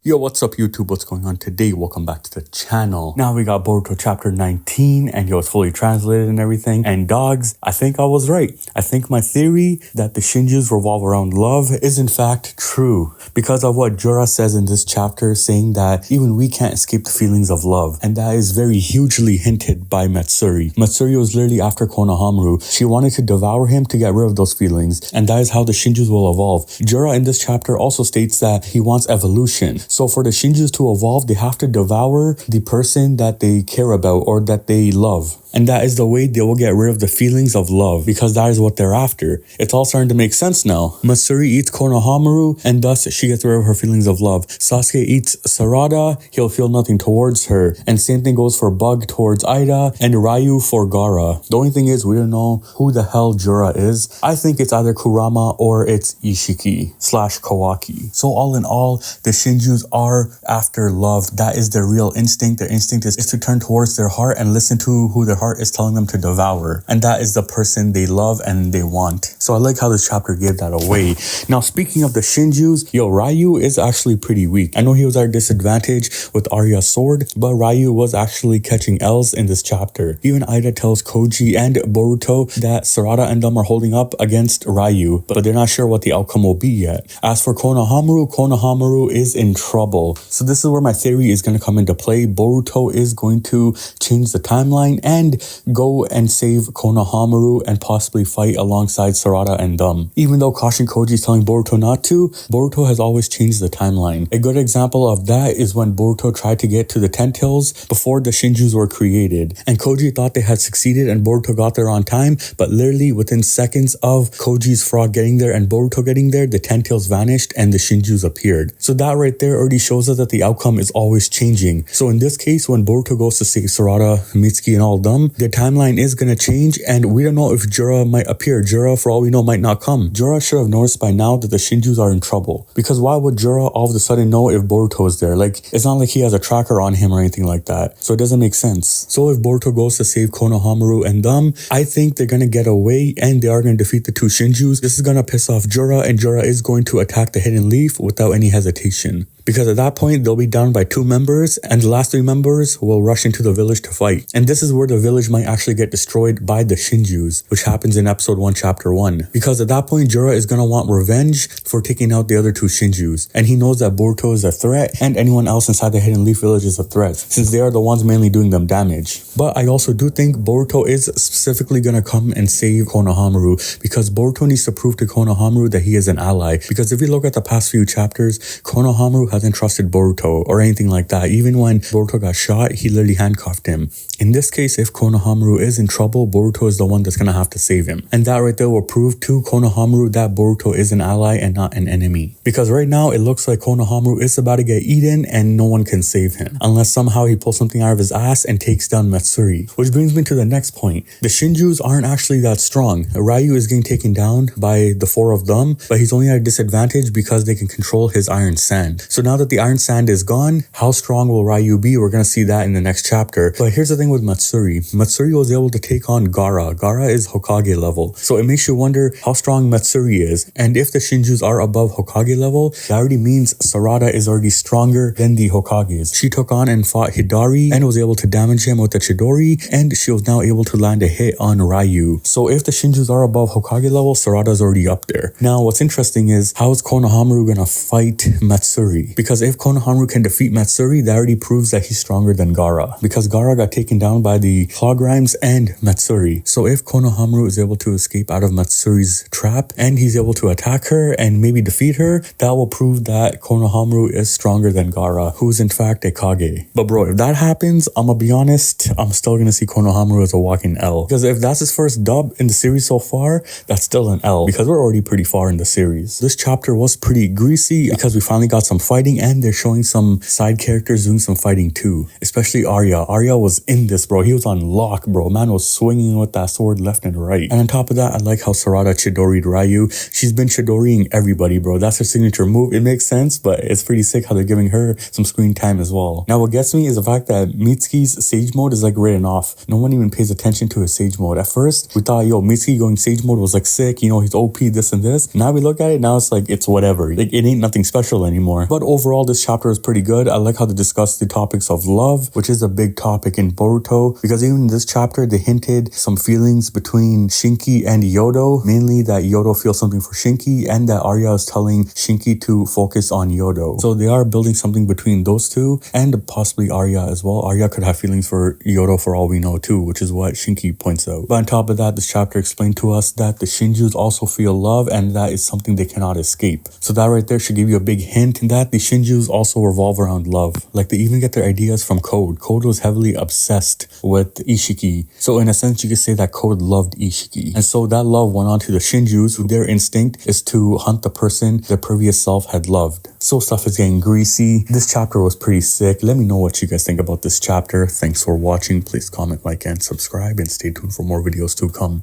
Yo, what's up YouTube? What's going on today? Welcome back to the channel. Now we got Boruto chapter 19 and yo, it's fully translated and everything. And dogs, I think I was right. I think my theory that the Shinjus revolve around love is in fact true. Because of what Jura says in this chapter, saying that even we can't escape the feelings of love. And that is very hugely hinted by Matsuri. Matsuri was literally after Konohamaru. She wanted to devour him to get rid of those feelings. And that is how the Shinjus will evolve. Jura in this chapter also states that he wants evolution. So for the Shinjus to evolve, they have to devour the person that they care about or that they love. And that is the way they will get rid of the feelings of love, because that is what they're after. It's all starting to make sense now. Matsuri eats Konohamaru, and thus she gets rid of her feelings of love. Sasuke eats Sarada, he'll feel nothing towards her. And same thing goes for Bug towards Ida, and Ryu for Gaara. The only thing is, we don't know who the hell Jura is. I think it's either Kurama or it's Ishiki / Kawaki. So all in all, the Shinjus are after love. That is their real instinct. Their instinct is to turn towards their heart and listen to who their heart is telling them to devour, and that is the person they love and they want. So I like how this chapter gave that away. Now speaking of the Shinjus, yo, Ryu is actually pretty weak. I know he was at a disadvantage with Arya's sword, but Ryu was actually catching L's in this chapter. Even Ida tells Koji and Boruto that Sarada and them are holding up against Ryu, but they're not sure what the outcome will be yet. As for Konohamaru is in trouble. So this is where my theory is going to come into play. Boruto is going to change the timeline and go and save Konohamaru and possibly fight alongside Sarada and them. Even though Kashin Koji is telling Boruto not to, Boruto has always changed the timeline. A good example of that is when Boruto tried to get to the Tent Hills before the Shinjus were created. And Koji thought they had succeeded and Boruto got there on time, but literally within seconds of Koji's frog getting there and Boruto getting there, the Tent Hills vanished and the Shinjus appeared. So that right there already shows us that the outcome is always changing. So in this case, when Boruto goes to save Sarada, Mitsuki and all them, their timeline is going to change, and we don't know if Jura might appear. Jura, for all we know, might not come. Jura should have noticed by now that the Shinjus are in trouble, because why would Jura all of a sudden know if Boruto is there? Like, it's not like he has a tracker on him or anything like that, so it doesn't make sense. So if Boruto goes to save Konohamaru and them, I think they're going to get away and they are going to defeat the two Shinjus. This is going to piss off Jura, and Jura is going to attack the Hidden Leaf without any hesitation. Because at that point, they'll be down by 2 members, and the last 3 members will rush into the village to fight. And this is where the village might actually get destroyed by the Shinjus, which happens in episode 1, chapter 1. Because at that point, Jura is going to want revenge for taking out the other 2 Shinjus. And he knows that Boruto is a threat, and anyone else inside the Hidden Leaf village is a threat, since they are the ones mainly doing them damage. But I also do think Boruto is specifically going to come and save Konohamaru, because Boruto needs to prove to Konohamaru that he is an ally. Because if you look at the past few chapters, Konohamaru hasn't trusted Boruto or anything like that. Even when Boruto got shot, he literally handcuffed him. In this case, if Konohamaru is in trouble, Boruto is the one that's going to have to save him. And that right there will prove to Konohamaru that Boruto is an ally and not an enemy. Because right now, it looks like Konohamaru is about to get eaten and no one can save him. Unless somehow he pulls something out of his ass and takes down Matsuri. Which brings me to the next point. The Shinjus aren't actually that strong. Ryu is getting taken down by the 4 of them, but he's only at a disadvantage because they can control his iron sand. So now that the iron sand is gone, how strong will Ryu be? We're going to see that in the next chapter. But here's the thing with Matsuri. Matsuri was able to take on Gaara. Gaara is Hokage level. So it makes you wonder how strong Matsuri is. And if the Shinjus are above Hokage level, that already means Sarada is already stronger than the Hokages. She took on and fought Hidari and was able to damage him with the Chidori, and she was now able to land a hit on Ryu. So if the Shinjus are above Hokage level, Sarada's already up there. Now what's interesting is, how is Konohamaru going to fight Matsuri? Because if Konohamaru can defeat Matsuri, that already proves that he's stronger than Gaara. Because Gaara got taken down by the Claw Grimes and Matsuri. So if Konohamaru is able to escape out of Matsuri's trap and he's able to attack her and maybe defeat her, that will prove that Konohamaru is stronger than Gaara, who is in fact a Kage. But bro, if that happens, I'm gonna be honest, I'm still gonna see Konohamaru as a walking L. Because if that's his first dub in the series so far, that's still an L, because we're already pretty far in the series. This chapter was pretty greasy because we finally got some fighting, and they're showing some side characters doing some fighting too, especially Arya. Arya was in this, bro. He was on lock, bro. Man was swinging with that sword left and right. And on top of that, I like how Sarada Chidori'd Ryu. She's been Chidoriing everybody, bro. That's her signature move. It makes sense, but it's pretty sick how they're giving her some screen time as well. Now, what gets me is the fact that Mitsuki's Sage mode is like written off. No one even pays attention to his Sage mode. At first, we thought, yo, Mitsuki going Sage mode was like sick. You know, he's OP, this and this. Now we look at it, now it's like, it's whatever. Like, it ain't nothing special anymore. But overall, this chapter is pretty good. I like how they discuss the topics of love, which is a big topic in Boruto, because even in this chapter, they hinted some feelings between Shinki and Yodo, mainly that Yodo feels something for Shinki and that Arya is telling Shinki to focus on Yodo. So they are building something between those two and possibly Arya as well. Arya could have feelings for Yodo for all we know too, which is what Shinki points out. But on top of that, this chapter explained to us that the Shinjus also feel love and that is something they cannot escape. So that right there should give you a big hint that the Shinjus also revolve around love. Like, they even get their ideas from Code. Code was heavily obsessed with Ishiki. So in a sense, you could say that Code loved Ishiki. And so that love went on to the Shinjus, who their instinct is to hunt the person their previous self had loved. So stuff is getting greasy. This chapter was pretty sick. Let me know what you guys think about this chapter. Thanks for watching. Please comment, like, and subscribe, and stay tuned for more videos to come.